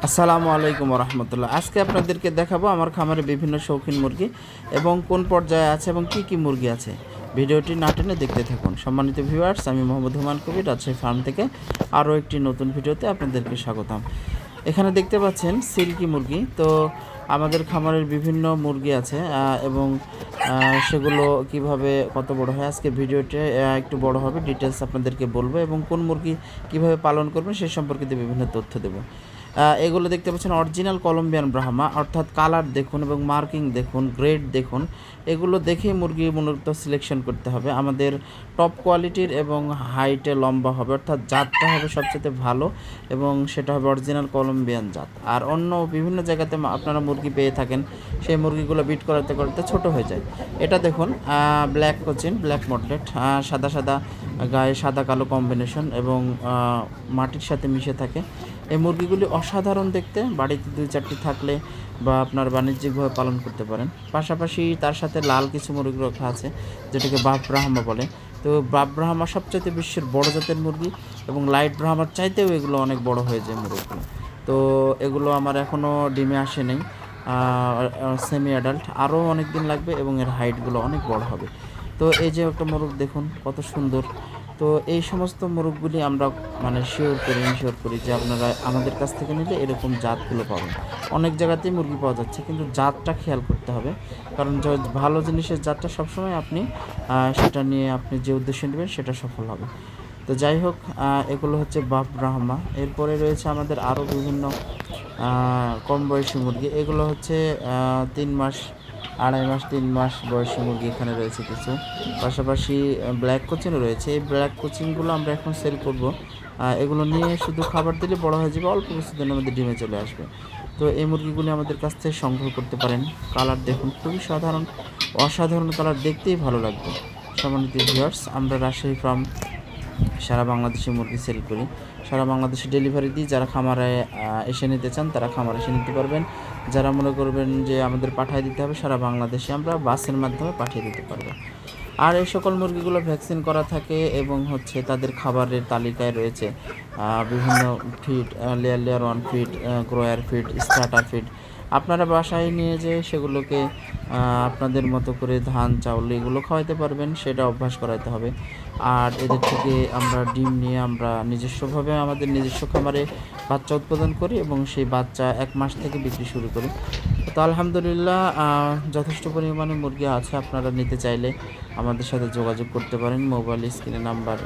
আসসালামু আলাইকুম রহমতুল্লাহ। আজকে আপনাদেরকে দেখাবো আমার খামারে বিভিন্ন শৌখিন মুরগি এবং কোন পর্যায়ে আছে এবং কি কি মুরগি আছে। ভিডিওটি না টেনে দেখতে থাকুন। সম্মানিত ভিউয়ার্স, আমি মোহাম্মদ হুমায়ুন কবির, রাজশাহী ফার্ম থেকে আরও একটি নতুন ভিডিওতে আপনাদেরকে স্বাগতম। এখানে দেখতে পাচ্ছেন সিল্কি মুরগি। তো আমাদের খামারের বিভিন্ন মুরগি আছে এবং সেগুলো কিভাবে কত বড় হয় আজকে ভিডিওতে একটু বড় হবে, ডিটেলস আপনাদেরকে বলবো এবং কোন মুরগি কিভাবে পালন করবেন সে সম্পর্কিত বিভিন্ন তথ্য দেবো। এগুলো দেখতে পাচ্ছেন অরিজিনাল কলম্বিয়ান ব্রাহ্মা, অর্থাৎ কালার দেখুন এবং মার্কিং দেখুন, গ্রেড দেখুন, এগুলো দেখেই মুরগি মূলত সিলেকশন করতে হবে। আমাদের টপ কোয়ালিটির এবং হাইটে লম্বা হবে, অর্থাৎ জাতটা হবে সবচেয়ে ভালো এবং সেটা হবে অরিজিনাল কলম্বিয়ান জাত। আর অন্য বিভিন্ন জায়গাতে আপনারা মুরগি পেয়ে থাকেন, সেই মুরগিগুলো বিট করাতে করতে ছোট হয়ে যায়। এটা দেখুন ব্ল্যাক কোচিন, ব্ল্যাক মডলেট, সাদা সাদা গায়ে সাদা কালো কম্বিনেশন এবং মাটির সাথে মিশে থাকে। এই মুরগিগুলি অসাধারণ দেখতে, বাড়িতে 2-4টি থাকলে বা আপনার বাণিজ্যিকভাবে পালন করতে পারেন। পাশাপাশি তার সাথে লাল কিছু মুরগি রাখা আছে, যেটাকে বাপ ব্রাহ্মা বলে। তো বাপ ব্রাহ্মা সবচাইতে বিশ্বের বড় জাতের মুরগি এবং লাইট ব্রাহ্মার চাইতেও এগুলো অনেক বড় হয়ে যায় মুরগিগুলো। তো এগুলো আমার এখনও ডিমে আসে নেই, সেমি অ্যাডাল্ট, আরও অনেক দিন লাগবে এবং এর হাইটগুলো অনেক বড় হবে। তো এই যে একটা মোরগ দেখুন কত সুন্দর। তো এই সমস্ত মোরগগুলি আমরা ইনশিওর করি যে আপনারা আমাদের কাছ থেকে নিলে এরকম জাতগুলো পাবেন। অনেক জায়গাতেই মুরগি পাওয়া যাচ্ছে, কিন্তু জাতটা খেয়াল করতে হবে, কারণ ভালো জিনিসের জাতটা সবসময় আপনি সেটা নিয়ে আপনি যে উদ্দেশ্য নেবেন সেটা সফল হবে। তো যাই হোক, এগুলো হচ্ছে বাপ ব্রাহ্মা। এরপরে রয়েছে আমাদের আরও বিভিন্ন কম বয়সী মুরগি। এগুলো হচ্ছে 3 মাস, 2.5 মাস, 3 মাস বয়সী মুরগি এখানে রয়েছে কিছু। পাশাপাশি ব্ল্যাক কোচিনও রয়েছে। এই ব্ল্যাক কোচিনগুলো আমরা এখন সেল করব। এগুলো নিয়ে শুধু খাবার দিলে বড় হয়ে যাবে, অল্প কিছুদিনের মধ্যে ডিমে চলে আসবে। তো এই মুরগিগুলি আমাদের কাছ থেকে সংগ্রহ করতে পারেন। কালার দেখুন, খুবই অসাধারণ কালার, দেখতেই ভালো লাগবে। সম্মানিত ভিউয়ার্স, আমরা রাজশাহী ফার্ম সারা বাংলাদেশে মুরগি সেল করি, সারা বাংলাদেশে ডেলিভারি দিই। যারা খামারে এসে নিতে চান তারা খামারে এসে নিতে পারবেন। যারা মনে করবেন যে আমাদের পাঠিয়ে দিতে হবে, সারা বাংলাদেশে আমরা বাসের মাধ্যমে পাঠিয়ে দিতে পারবো। আর এই সকল মুরগিগুলো ভ্যাকসিন করা থাকে এবং হচ্ছে তাদের খাবারের তালিকায় রয়েছে বিভিন্ন feed, layer 1 feed, grower feed, starter feed. আপনারা বাসায় নিয়ে যেয়ে সেগুলোকে আপনাদের মতো করে ধান চাউল এগুলো খাওয়াতে পারবেন, সেটা অভ্যাস করাতে হবে। আর এদের থেকে আমরা ডিম নিয়ে আমরা নিজস্বভাবে আমাদের নিজস্ব খামারে বাচ্চা উৎপাদন করি এবং সেই বাচ্চা 1 মাস থেকে বিক্রি শুরু করি। তো আলহামদুলিল্লাহ যথেষ্ট পরিমাণে মুরগি আছে। আপনারা নিতে চাইলে আমাদের সাথে যোগাযোগ করতে পারেন। মোবাইল স্ক্রিনে নাম্বার